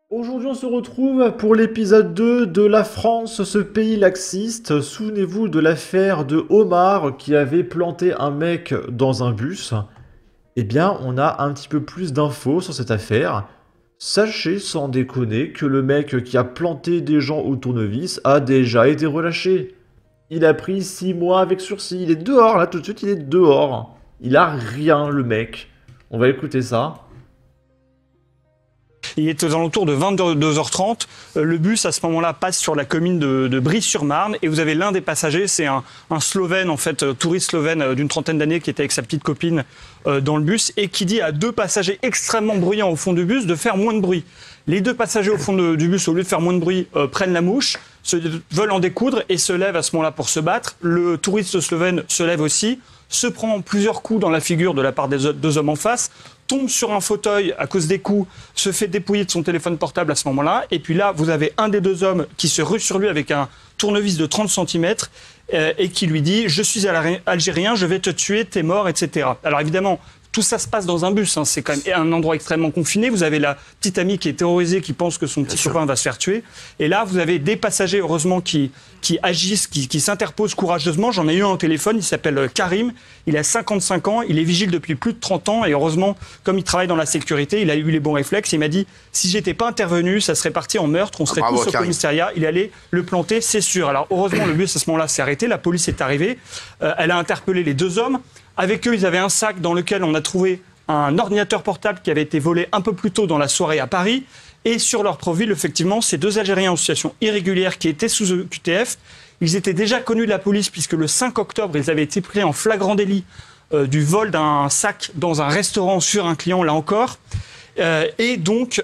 Aujourd'hui, on se retrouve pour l'épisode 2 de La France, ce pays laxiste. Souvenez-vous de l'affaire de Omar qui avait planté un mec dans un bus. Eh bien, on a un petit peu plus d'infos sur cette affaire. Sachez sans déconner que le mec qui a planté des gens au tournevis a déjà été relâché. Il a pris 6 mois avec sursis. Il est dehors, là, tout de suite, il est dehors. Il a rien, le mec. On va écouter ça. Il est aux alentours de 22h30. Le bus, à ce moment-là, passe sur la commune de Brie-sur-Marne. Et vous avez l'un des passagers, c'est un Slovène, en fait, touriste slovène d'une trentaine d'années qui était avec sa petite copine dans le bus et qui dit à deux passagers extrêmement bruyants au fond du bus de faire moins de bruit. Les deux passagers au fond du bus, au lieu de faire moins de bruit, prennent la mouche, veulent en découdre et se lèvent à ce moment-là pour se battre. Le touriste slovène se lève aussi, se prend plusieurs coups dans la figure de la part des deux hommes en face, tombe sur un fauteuil à cause des coups, se fait dépouiller de son téléphone portable à ce moment-là. Et puis là, vous avez un des deux hommes qui se rue sur lui avec un tournevis de 30 cm et qui lui dit « Je suis algérien, je vais te tuer, t'es mort, etc. » Alors évidemment, tout ça se passe dans un bus, hein. C'est quand même un endroit extrêmement confiné. Vous avez la petite amie qui est terrorisée, qui pense que son petit copain va se faire tuer. Et là, vous avez des passagers, heureusement, qui agissent, qui s'interposent courageusement. J'en ai eu un au téléphone, il s'appelle Karim, il a 55 ans, il est vigile depuis plus de 30 ans. Et heureusement, comme il travaille dans la sécurité, il a eu les bons réflexes. Il m'a dit, si j'étais pas intervenu, ça serait parti en meurtre, on serait tous au commissariat, il allait le planter, c'est sûr. Alors heureusement, le bus à ce moment-là s'est arrêté, la police est arrivée, elle a interpellé les deux hommes. Avec eux, ils avaient un sac dans lequel on a trouvé un ordinateur portable qui avait été volé un peu plus tôt dans la soirée à Paris. Et sur leur profil, effectivement, ces deux Algériens en situation irrégulière qui étaient sous QTF, ils étaient déjà connus de la police puisque le 5 octobre, ils avaient été pris en flagrant délit du vol d'un sac dans un restaurant sur un client, là encore. Et donc,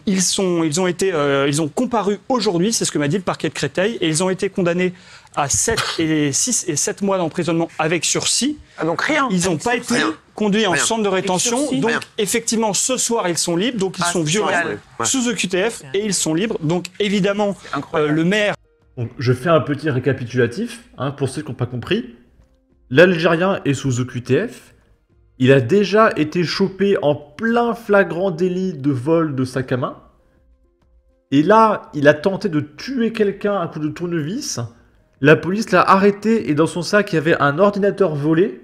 ils ont comparu aujourd'hui, c'est ce que m'a dit le parquet de Créteil, et ils ont été condamnés à 6 et 7 mois d'emprisonnement avec sursis. Ah, donc rien. Ils n'ont pas été conduits en centre de rétention. Donc, effectivement, ce soir, ils sont libres. Donc, ils sont violents sous EQTF et ils sont libres. Donc, évidemment, le maire... Donc, je fais un petit récapitulatif, pour ceux qui n'ont pas compris. L'Algérien est sous OQTF. Il a déjà été chopé en plein flagrant délit de vol de sac à main. Et là, il a tenté de tuer quelqu'un à coup de tournevis. La police l'a arrêté et dans son sac, il y avait un ordinateur volé.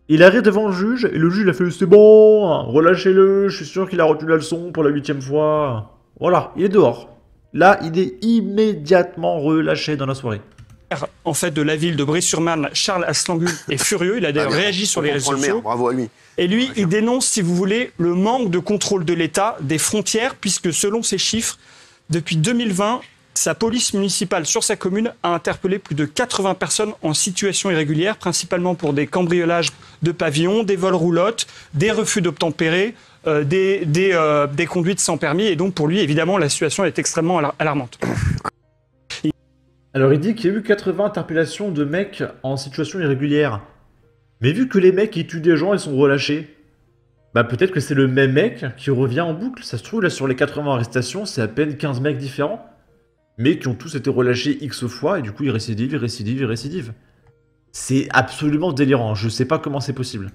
Il arrive devant le juge et le juge il a fait « C'est bon, relâchez-le, je suis sûr qu'il a retenu la leçon pour la 8e fois. » Voilà, il est dehors. Là, il est immédiatement relâché dans la soirée. En fait, de la ville de Brie-sur-Marne, Charles Aslanguel est furieux. Il a d'ailleurs réagi sur les réseaux sociaux. Bravo à lui. Et lui, il dénonce, si vous voulez, le manque de contrôle de l'État des frontières, puisque selon ses chiffres, depuis 2020, sa police municipale sur sa commune a interpellé plus de 80 personnes en situation irrégulière, principalement pour des cambriolages de pavillons, des vols roulottes, des refus d'obtempérer, des conduites sans permis. Et donc, pour lui, évidemment, la situation est extrêmement alarmante. Alors il dit qu'il y a eu 80 interpellations de mecs en situation irrégulière. Mais vu que les mecs ils tuent des gens, ils sont relâchés. Bah peut-être que c'est le même mec qui revient en boucle. Ça se trouve là sur les 80 arrestations, c'est à peine 15 mecs différents. Mais qui ont tous été relâchés X fois et du coup ils récidivent, ils récidivent, ils récidivent. C'est absolument délirant, je sais pas comment c'est possible.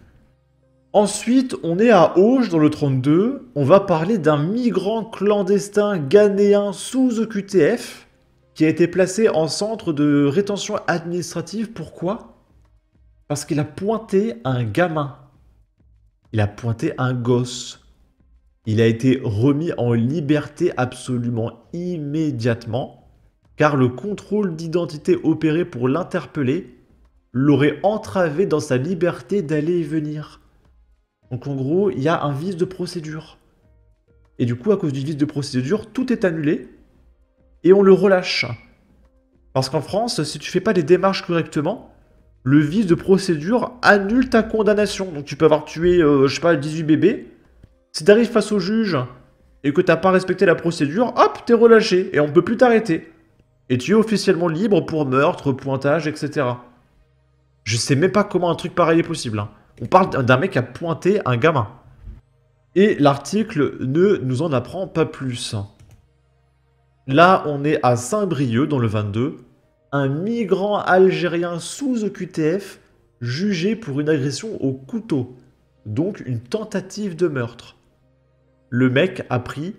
Ensuite, on est à Auge dans le 32. On va parler d'un migrant clandestin ghanéen sous EQTF qui a été placé en centre de rétention administrative. Pourquoi? Parce qu'il a pointé un gamin. Il a pointé un gosse. Il a été remis en liberté absolument immédiatement, car le contrôle d'identité opéré pour l'interpeller l'aurait entravé dans sa liberté d'aller et venir. Donc en gros, il y a un vice de procédure. Et du coup, à cause du vice de procédure, tout est annulé. Et on le relâche. Parce qu'en France, si tu fais pas les démarches correctement, le vice de procédure annule ta condamnation. Donc tu peux avoir tué, je sais pas, 18 bébés. Si t'arrives face au juge et que t'as pas respecté la procédure, hop, t'es relâché et on peut plus t'arrêter. Et tu es officiellement libre pour meurtre, pointage, etc. Je sais même pas comment un truc pareil est possible. On parle d'un mec qui a pointé un gamin. Et l'article ne nous en apprend pas plus. Là, on est à Saint-Brieuc, dans le 22. Un migrant algérien sous OQTF jugé pour une agression au couteau. Donc une tentative de meurtre. Le mec a pris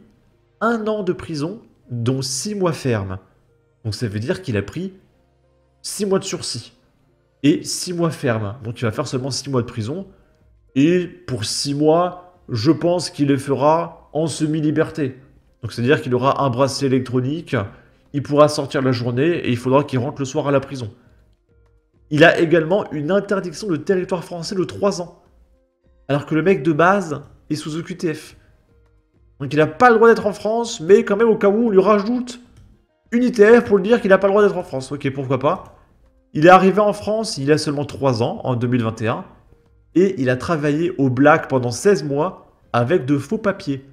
1 an de prison, dont 6 mois ferme. Donc ça veut dire qu'il a pris 6 mois de sursis et 6 mois ferme. Donc il va faire seulement 6 mois de prison. Et pour 6 mois, je pense qu'il les fera en semi-liberté. Donc c'est-à-dire qu'il aura un bracelet électronique, il pourra sortir la journée et il faudra qu'il rentre le soir à la prison. Il a également une interdiction de territoire français de 3 ans. Alors que le mec de base est sous OQTF. Donc il n'a pas le droit d'être en France, mais quand même au cas où on lui rajoute une ITF pour lui dire qu'il n'a pas le droit d'être en France. Ok, pourquoi pas. Il est arrivé en France il a seulement 3 ans, en 2021, et il a travaillé au black pendant 16 mois avec de faux papiers,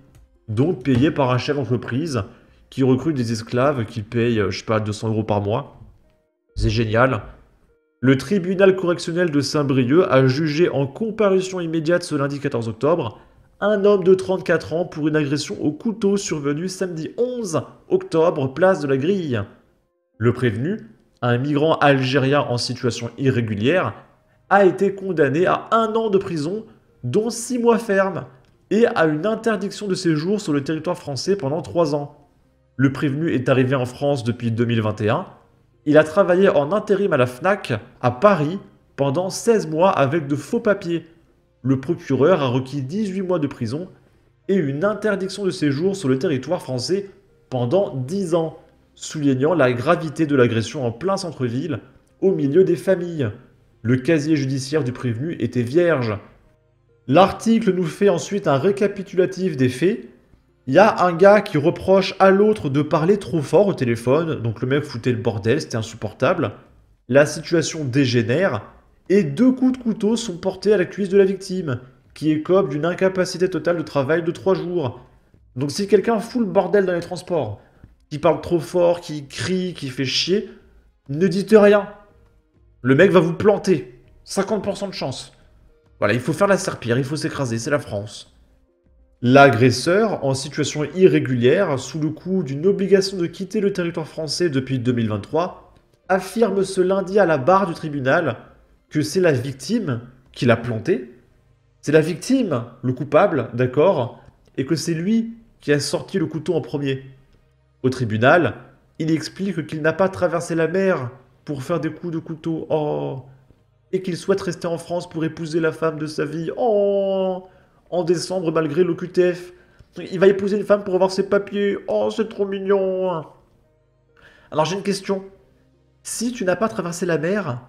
donc payés par un chef d'entreprise qui recrute des esclaves qui payent, je sais pas, 200 € par mois. C'est génial. Le tribunal correctionnel de Saint-Brieuc a jugé en comparution immédiate ce lundi 14 octobre un homme de 34 ans pour une agression au couteau survenue samedi 11 octobre, place de la Grille. Le prévenu, un migrant algérien en situation irrégulière, a été condamné à 1 an de prison, dont 6 mois ferme, et à une interdiction de séjour sur le territoire français pendant 3 ans. Le prévenu est arrivé en France depuis 2021. Il a travaillé en intérim à la Fnac, à Paris, pendant 16 mois avec de faux papiers. Le procureur a requis 18 mois de prison et une interdiction de séjour sur le territoire français pendant 10 ans, soulignant la gravité de l'agression en plein centre-ville, au milieu des familles. Le casier judiciaire du prévenu était vierge. L'article nous fait ensuite un récapitulatif des faits. Il y a un gars qui reproche à l'autre de parler trop fort au téléphone, donc le mec foutait le bordel, c'était insupportable. La situation dégénère, et 2 coups de couteau sont portés à la cuisse de la victime, qui écope d'une incapacité totale de travail de 3 jours. Donc si quelqu'un fout le bordel dans les transports, qui parle trop fort, qui crie, qui fait chier, ne dites rien. Le mec va vous planter. 50% de chance. Voilà, il faut faire la serpillère, il faut s'écraser, c'est la France. L'agresseur, en situation irrégulière, sous le coup d'une obligation de quitter le territoire français depuis 2023, affirme ce lundi à la barre du tribunal que c'est la victime qui l'a planté. C'est la victime, le coupable, d'accord, et que c'est lui qui a sorti le couteau en premier. Au tribunal, il explique qu'il n'a pas traversé la mer pour faire des coups de couteau, oh, et qu'il souhaite rester en France pour épouser la femme de sa vie, oh, en décembre malgré l'OQTF. Il va épouser une femme pour avoir ses papiers, oh, c'est trop mignon. Alors j'ai une question. Si tu n'as pas traversé la mer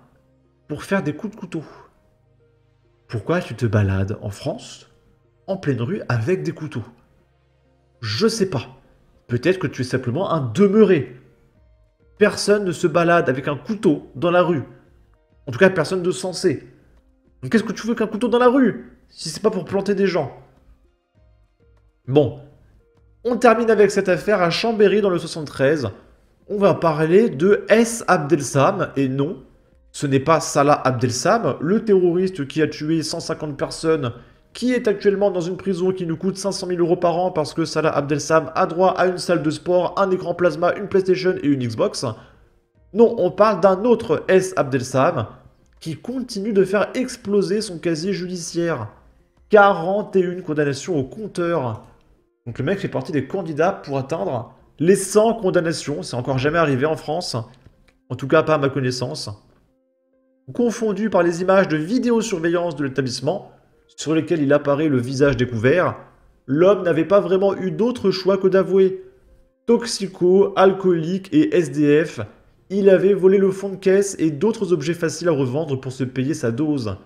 pour faire des coups de couteau, pourquoi tu te balades en France, en pleine rue, avec des couteaux? Je sais pas. Peut-être que tu es simplement un demeuré. Personne ne se balade avec un couteau dans la rue. En tout cas, personne de sensé. Donc qu'est-ce que tu veux qu'un couteau dans la rue, si c'est pas pour planter des gens? Bon. On termine avec cette affaire à Chambéry dans le 73. On va parler de S. Abdelsam, et non, ce n'est pas Salah Abdelsam, le terroriste qui a tué 150 personnes, qui est actuellement dans une prison qui nous coûte 500 000 € par an parce que Salah Abdelsam a droit à une salle de sport, un écran plasma, une PlayStation et une Xbox. Non, on parle d'un autre S. Abdelsam qui continue de faire exploser son casier judiciaire. 41 condamnations au compteur. Donc le mec fait partie des candidats pour atteindre les 100 condamnations. C'est encore jamais arrivé en France. En tout cas, pas à ma connaissance. Confondu par les images de vidéosurveillance de l'établissement, sur lesquelles il apparaît le visage découvert, l'homme n'avait pas vraiment eu d'autre choix que d'avouer. Toxico, alcoolique et SDF, il avait volé le fond de caisse et d'autres objets faciles à revendre pour se payer sa dose.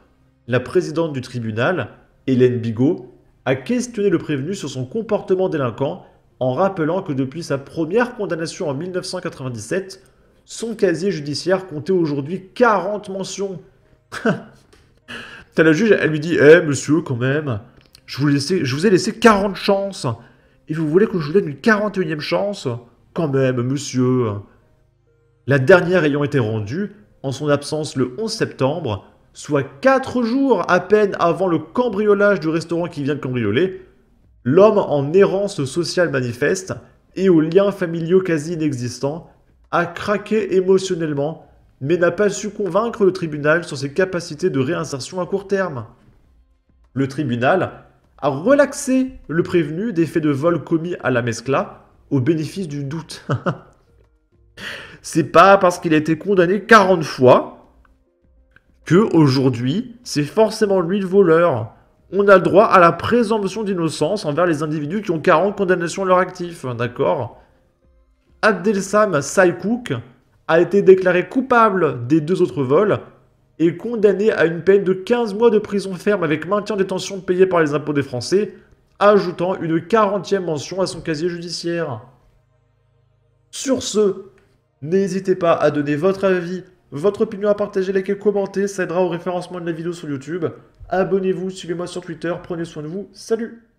La présidente du tribunal, Hélène Bigot, a questionné le prévenu sur son comportement délinquant en rappelant que depuis sa première condamnation en 1997, son casier judiciaire comptait aujourd'hui 40 mentions. T'as la juge, elle lui dit « Eh monsieur, quand même, je vous ai laissé 40 chances. Et vous voulez que je vous donne une 41e chance? Quand même, monsieur. » La dernière ayant été rendue, en son absence le 11 septembre, soit 4 jours à peine avant le cambriolage du restaurant qui vient de cambrioler, l'homme en errance sociale manifeste et aux liens familiaux quasi inexistants a craqué émotionnellement, mais n'a pas su convaincre le tribunal sur ses capacités de réinsertion à court terme. Le tribunal a relaxé le prévenu des faits de vol commis à la Mescla, au bénéfice du doute. C'est pas parce qu'il a été condamné 40 fois que aujourd'hui c'est forcément lui le voleur. On a le droit à la présomption d'innocence envers les individus qui ont 40 condamnations à leur actif, d'accord? Abdelsam Saïkouk a été déclaré coupable des 2 autres vols et condamné à une peine de 15 mois de prison ferme avec maintien en détention payé par les impôts des Français, ajoutant une 40e mention à son casier judiciaire. Sur ce, n'hésitez pas à donner votre avis, votre opinion, à partager, liker, commenter, ça aidera au référencement de la vidéo sur YouTube. Abonnez-vous, suivez-moi sur Twitter, prenez soin de vous, salut!